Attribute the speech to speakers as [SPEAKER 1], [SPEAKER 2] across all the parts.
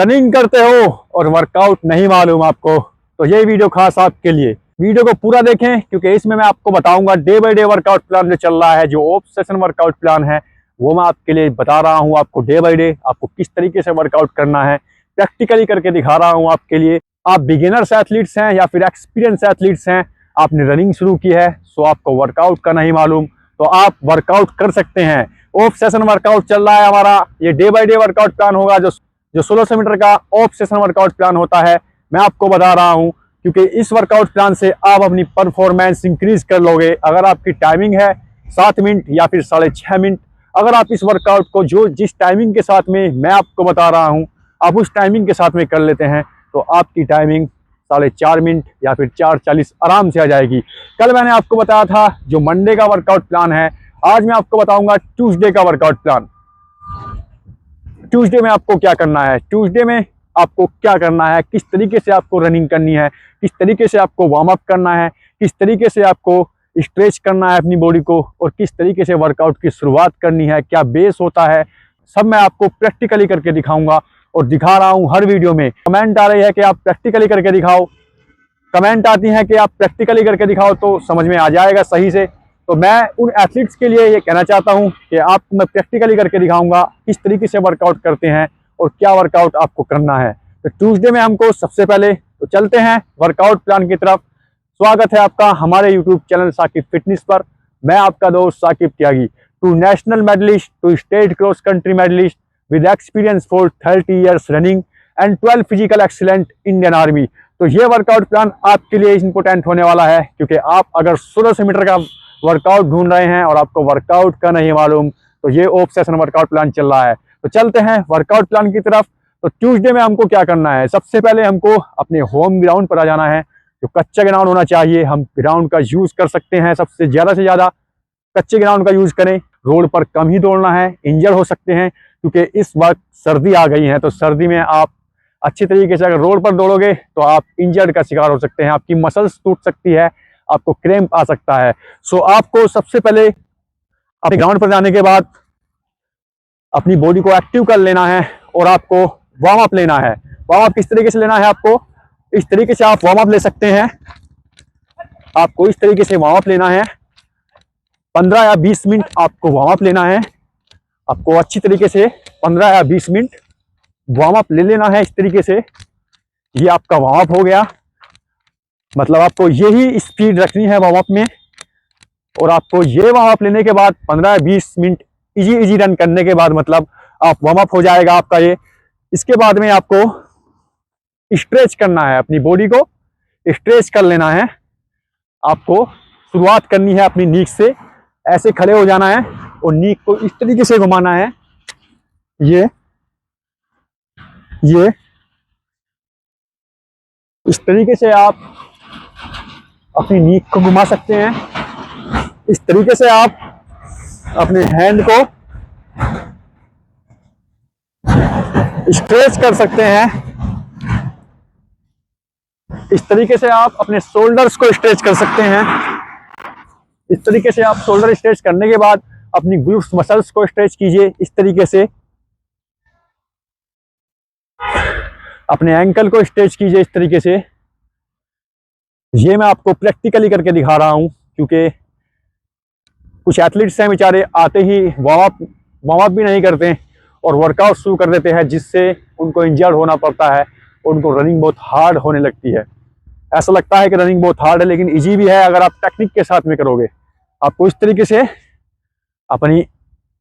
[SPEAKER 1] Running करते हो और वर्कआउट नहीं मालूम आपको, तो ये वीडियो खास आपके लिए। वीडियो को पूरा देखें क्योंकि इसमें मैं आपको बताऊंगा day by day workout plan जो चल रहा है, जो ऑफ सेशन वर्कआउट प्लान है, वो मैं आपके लिए बता रहा हूं। आपको डे बाय डे आपको किस तरीके से वर्कआउट करना है प्रैक्टिकली करके दिखा रहा हूं आपके लिए। आप बिगिनर्स एथलीट्स हैं या फिर एक्सपीरियंस एथलीट्स हैं, आपने रनिंग शुरू की है सो आपको वर्कआउट का नहीं मालूम, तो आप वर्कआउट कर सकते हैं। ऑफ सेशन वर्कआउट चल रहा है हमारा, ये day by day workout plan होगा। जो 1600 मीटर का ऑफ सेशन वर्कआउट प्लान होता है, मैं आपको बता रहा हूं क्योंकि इस वर्कआउट प्लान से आप अपनी परफॉर्मेंस इंक्रीज कर लोगे। अगर आपकी टाइमिंग है 7 मिनट या फिर 6.5 मिनट, अगर आप इस वर्कआउट को जिस टाइमिंग के साथ में मैं आपको बता रहा हूं, आप उस टाइमिंग के साथ में कर लेते हैं, तो आपकी टाइमिंग 4.5 मिनट या फिर 4:40 आराम से आ जाएगी। कल मैंने आपको बताया था जो मंडे का वर्कआउट प्लान है, आज मैं आपको बताऊंगा ट्यूसडे का वर्कआउट प्लान। ट्यूसडे में आपको क्या करना है, ट्यूसडे में आपको क्या करना है, किस तरीके से आपको रनिंग करनी है, किस तरीके से आपको वार्म अप करना है, किस तरीके से आपको स्ट्रेच करना है अपनी बॉडी को, और किस तरीके से वर्कआउट की शुरुआत करनी है, क्या बेस होता है, सब मैं आपको प्रैक्टिकली करके दिखाऊंगा और दिखा रहा हूं हर वीडियो में। कमेंट आ रही है कि आप प्रैक्टिकली करके दिखाओ, कमेंट आती है कि आप प्रैक्टिकली करके दिखाओ तो समझ में आ जाएगा सही से। तो मैं उन एथलीट्स के लिए ये कहना चाहता हूं कि आपको मैं प्रैक्टिकली करके दिखाऊंगा किस तरीके से वर्कआउट करते हैं और क्या वर्कआउट आपको करना है। तो ट्यूसडे में हमको सबसे पहले तो चलते हैं वर्कआउट प्लान की तरफ। स्वागत है आपका हमारे यूट्यूब चैनल साकिब फिटनेस पर। मैं आपका दोस्त Saqib Tyagi, two national medallist, two state cross country medallist with experience for 30 years running and 12 physical excellent Indian army. तो ये वर्कआउट प्लान आपके लिए इंपॉर्टेंट होने वाला है क्योंकि आप अगर 1600 मीटर का वर्कआउट ढूंढ रहे हैं और आपको वर्कआउट का नहीं मालूम, तो ये ऑफ सेशन वर्कआउट प्लान चल रहा है। तो चलते हैं वर्कआउट प्लान की तरफ। तो ट्यूसडे में हमको क्या करना है, सबसे पहले हमको अपने होम ग्राउंड पर आ जाना है। जो कच्चा ग्राउंड होना चाहिए, हम ग्राउंड का यूज कर सकते हैं, सबसे ज्यादा से ज्यादा कच्चे ग्राउंड का यूज करें। रोड पर कम ही दौड़ना है, इंजर हो सकते हैं क्योंकि इस वक्त सर्दी आ गई है, तो सर्दी में आप अच्छी तरीके से अगर रोड पर दौड़ोगे तो आप इंजर्ड का शिकार हो सकते हैं, आपकी मसल्स टूट सकती है, आपको क्रैम्प आ सकता है। सो आपको सबसे पहले अपने ग्राउंड पर जाने के बाद अपनी बॉडी को एक्टिव कर लेना है और आपको वार्म अप लेना है। वार्म अप किस तरीके से लेना है, आपको इस तरीके से आप वार्म अप ले सकते हैं। आपको इस तरीके से वार्म अप लेना है, 15 या 20 मिनट आपको वार्म अप लेना है। आपको अच्छी तरीके से 15 या 20 मिनट वार्म अप ले लेना है इस तरीके से। ये आपका वार्म अप हो गया, मतलब आपको यही स्पीड रखनी है वार्म अप में। और आपको ये वार्म अप लेने के बाद 15 या 20 मिनट इजी रन करने के बाद मतलब आप वार्म अप हो जाएगा आपका ये। इसके बाद में आपको स्ट्रेच करना है, अपनी बॉडी को स्ट्रेच कर लेना है। आपको शुरुआत करनी है अपनी नीक से, ऐसे खड़े हो जाना है और नीक को इस तरीके से घुमाना है। ये इस तरीके से आप अपनी नीक को घुमा सकते हैं। इस तरीके से आप अपने हैंड को स्ट्रेच कर सकते हैं। इस तरीके से आप अपने शोल्डर्स को स्ट्रेच कर सकते हैं। इस तरीके से आप शोल्डर स्ट्रेच करने के बाद अपनी ग्लूट्स मसल्स को स्ट्रेच कीजिए। इस तरीके से अपने एंकल को स्ट्रेच कीजिए इस तरीके से। ये मैं आपको प्रैक्टिकली करके दिखा रहा हूं क्योंकि कुछ एथलीट्स हैं बेचारे आते ही वार्म अप भी नहीं करते और वर्कआउट शुरू कर देते हैं, जिससे उनको इंजर्ड होना पड़ता है और उनको रनिंग बहुत हार्ड होने लगती है। ऐसा लगता है कि रनिंग बहुत हार्ड है, लेकिन इजी भी है अगर आप टेक्निक के साथ में करोगे। आपको इस तरीके से अपनी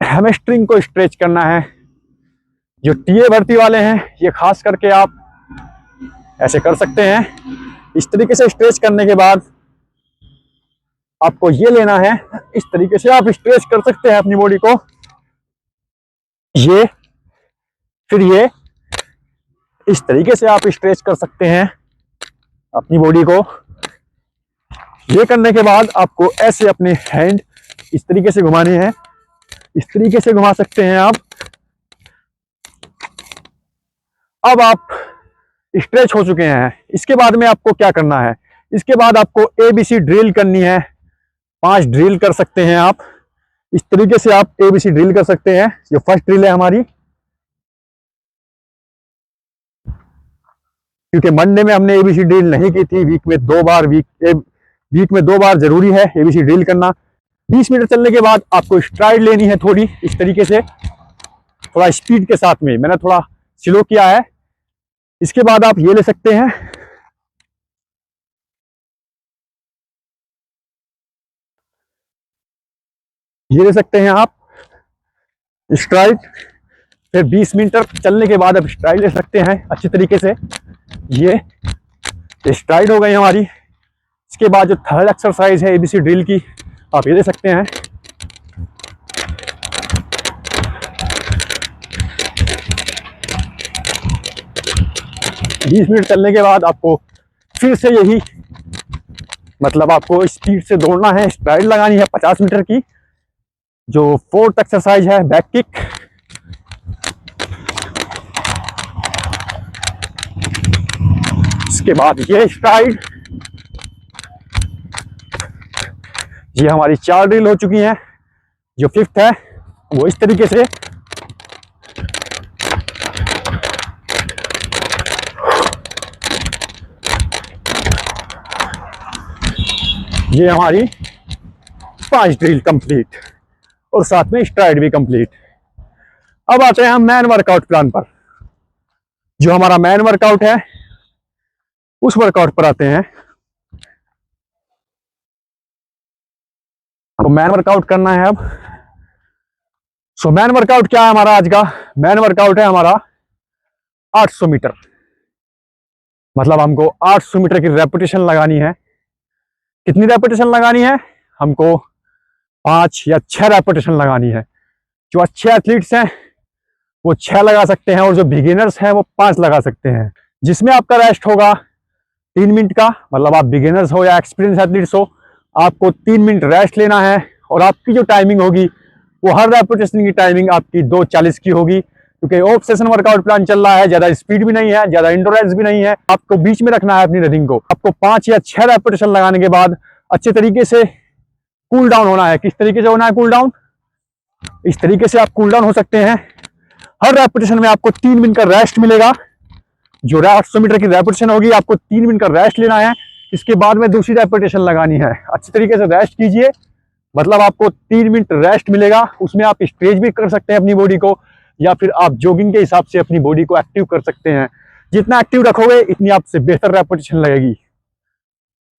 [SPEAKER 1] हैमस्ट्रिंग को स्ट्रेच करना है। जो टीए भर्ती वाले हैं ये खास करके आप ऐसे कर सकते हैं। इस तरीके से स्ट्रेच करने के बाद आपको ये लेना है, इस तरीके से आप स्ट्रेच कर सकते हैं अपनी बॉडी को। ये फिर ये इस तरीके से आप स्ट्रेच कर सकते हैं अपनी बॉडी को। ये करने के बाद आपको ऐसे अपने हैंड इस तरीके से घुमाने हैं, इस तरीके से घुमा सकते हैं आप। अब आप स्ट्रेच हो चुके हैं। इसके बाद में आपको क्या करना है, इसके बाद आपको ABC ड्रिल करनी है। 5 ड्रिल कर सकते हैं आप, इस तरीके से आप ABC ड्रिल कर सकते हैं। जो फर्स्ट ड्रिल है हमारी, क्योंकि मंडे में हमने एबीसी ड्रिल नहीं की थी। वीक में 2 बार जरूरी है एबीसी ड्रिल करना। 20 मीटर चलने के बाद आपको स्ट्राइड लेनी है थोड़ी इस तरीके से, थोड़ा स्पीड के साथ में। मैंने थोड़ा स्लो किया है। इसके बाद आप ये ले सकते हैं, ये ले सकते हैं आप स्ट्राइड। फिर 20 मीटर चलने के बाद आप स्ट्राइड ले सकते हैं अच्छी तरीके से। ये स्ट्राइड हो गई हमारी। इसके बाद जो थर्ड एक्सरसाइज है एबीसी ड्रिल की, आप ये ले सकते हैं। बीस मिनट चलने के बाद आपको फिर से यही, मतलब आपको स्पीड से दौड़ना है, स्ट्राइड लगानी है 50 मीटर की। जो फोर्थ एक्सरसाइज है बैक किक। इसके बाद ये स्ट्राइड। ये हमारी 4 ड्रिल हो चुकी हैं। जो फिफ्थ है वो इस तरीके से, ये हमारी 5 ड्रिल कंप्लीट और साथ में स्ट्राइड भी कंप्लीट। अब आते हैं हम मैन वर्कआउट प्लान पर। जो हमारा मैन वर्कआउट है उस वर्कआउट पर आते हैं। तो मैन वर्कआउट करना है अब। सो मैन वर्कआउट क्या है हमारा आज का? मैन वर्कआउट है हमारा 800 मीटर। मतलब हमको 800 मीटर की रेपिटेशन लगानी है। कितनी रेपिटेशन लगानी है? हमको 5 या 6 रेपिटेशन लगानी है। जो अच्छे एथलीट्स हैं वो 6 लगा सकते हैं और जो बिगिनर्स हैं वो 5 लगा सकते हैं। जिसमें आपका रेस्ट होगा 3 मिनट का। मतलब आप बिगिनर्स हो या एक्सपीरियंस एथलीट्स हो, आपको 3 मिनट रेस्ट लेना है। और आपकी जो टाइमिंग होगी वो हर रेपिटेशन की टाइमिंग आपकी 2:40 की होगी। क्योंकि ऑफ सेशन वर्कआउट प्लान चल रहा है, ज्यादा स्पीड भी नहीं है, ज्यादा इंडोरेंस भी नहीं है। आपको बीच में रखना है अपनी रनिंग को। आपको 5 या 6 रेपिटेशन लगाने के बाद अच्छे तरीके से कूल डाउन होना है। किस तरीके से होना है कूल डाउन? इस तरीके से आप कूल डाउन हो सकते हैं। हर रेपिटेशन में आपको 3 मिनट का रेस्ट मिलेगा। जो 800 मीटर की रेपिटेशन होगी आपको 3 मिनट का रेस्ट लेना है। इसके बाद में दूसरी रेपिटेशन लगानी है। अच्छी तरीके से रेस्ट कीजिए, मतलब आपको 3 मिनट रेस्ट मिलेगा। उसमें आप स्ट्रेच भी कर सकते हैं अपनी बॉडी को, या फिर आप जॉगिंग के हिसाब से अपनी बॉडी को एक्टिव कर सकते हैं। जितना एक्टिव रखोगे इतनी आपसे बेहतर रेपिटेशन लगेगी।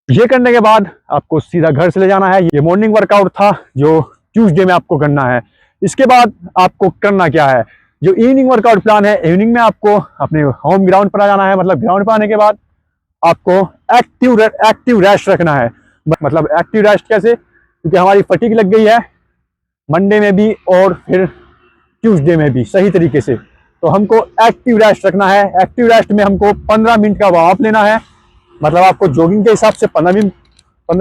[SPEAKER 1] ये करने के बाद आपको सीधा घर से ले जाना है। ये मॉर्निंग वर्कआउट था जो ट्यूसडे में आपको करना है। इसके बाद आपको करना क्या है? जो इवनिंग वर्कआउट प्लान है, इवनिंग में आपको अपने होम ग्राउंड पर आ जाना है। मतलब ग्राउंड पर आने के बाद आपको एक्टिव रेस्ट रखना है। मतलब एक्टिव रेस्ट कैसे? क्योंकि हमारी फटीग लग गई है मंडे में भी और फिर ट्यूसडे में भी सही तरीके से। तो हमको एक्टिव रेस्ट रखना है। एक्टिव रेस्ट में हमको 15 मिनट का वार्म अप लेना है। मतलब आपको जॉगिंग के हिसाब से 15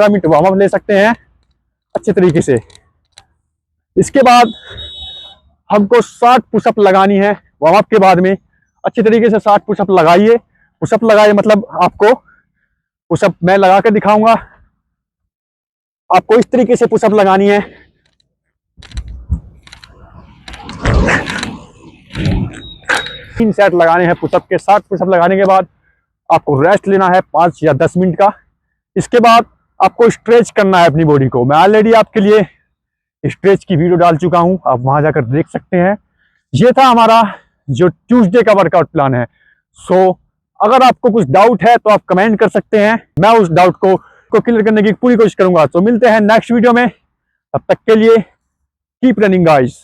[SPEAKER 1] मिनट वार्म अप ले सकते हैं अच्छे तरीके से। इसके बाद हमको 60 पुशअप लगानी है वार्म अप के बाद में। अच्छे तरीके से 60 पुशअप लगाइए। पुशअप लगाइए मतलब आपको पुशअप मैं लगा कर दिखाऊंगा। आपको इस तरीके से पुशअप लगानी है। तीन सेट लगाने हैं पुशअप के। 60 पुशअप लगाने के बाद आपको रेस्ट लेना है 5 या 10 मिनट का। इसके बाद आपको स्ट्रेच करना है अपनी बॉडी को। मैं ऑलरेडी आपके लिए स्ट्रेच की वीडियो डाल चुका हूं, आप वहां जाकर देख सकते हैं। ये था हमारा जो ट्यूसडे का वर्कआउट प्लान है। सो अगर आपको कुछ डाउट है तो आप कमेंट कर सकते हैं। मैं उस डाउट को क्लियर करने की पूरी कोशिश करूंगा। तो मिलते हैं नेक्स्ट वीडियो में। तब तक के लिए कीप रनिंग गाइस।